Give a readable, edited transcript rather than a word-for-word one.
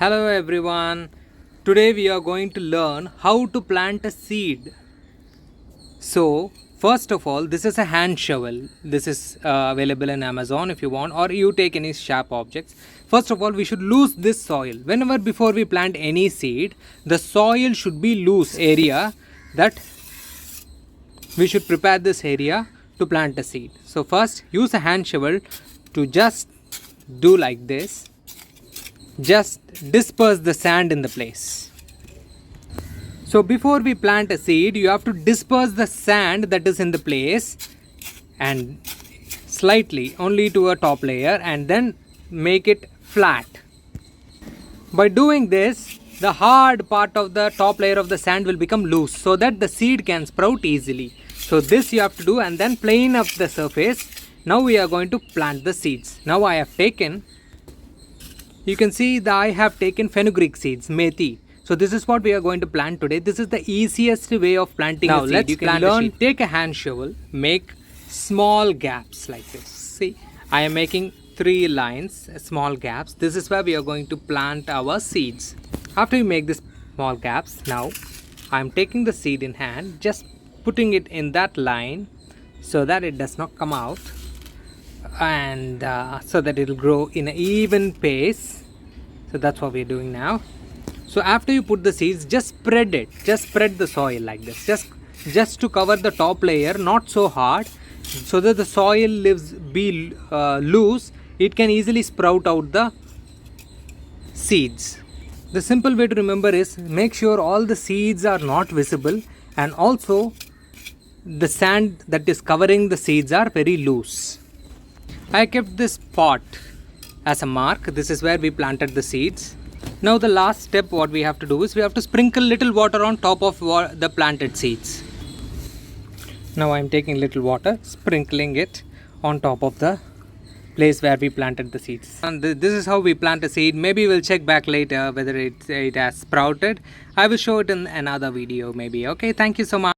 Hello everyone. Today we are going to learn how to plant a seed. So first of all, this is a hand shovel. This is available in Amazon if you want, or you take any sharp objects. First of all, we should loose this soil. Whenever before we plant any seed, the soil should be loose area that we should prepare this area to plant a seed. So first use a hand shovel to just do like this. Just disperse the sand in the place. So before we plant a seed, you have to disperse the sand that is in the place and slightly only to a top layer and then make it flat. By doing this, the hard part of the top layer of the sand will become loose so that the seed can sprout easily. So this you have to do and then plane up the surface. Now we are going to plant the seeds. Now I have taken, you can see that I have taken fenugreek seeds, methi. So this is what we are going to plant today. This is the easiest way of planting a seed. You can learn, take a hand shovel, make small gaps like this. See, I am making 3 lines, small gaps. This is where we are going to plant our seeds. After you make this small gaps, now I am taking the seed in hand, just putting it in that line so that it does not come out, and so that it will grow in an even pace. So that's what we're doing now. So after you put the seeds, just spread it, just spread the soil like this, just to cover the top layer, not so hard, so that the soil be loose. It can easily sprout out the seeds. The simple way to remember is make sure all the seeds are not visible, and also the sand that is covering the seeds are very loose. I kept this pot as a mark. This is where we planted the seeds. Now the last step what we have to do is we have to sprinkle little water on top of the planted seeds. Now I am taking little water, sprinkling it on top of the place where we planted the seeds. And this is how we plant a seed. Maybe we'll check back later whether it has sprouted. I will show it in another video maybe. Okay, thank you so much.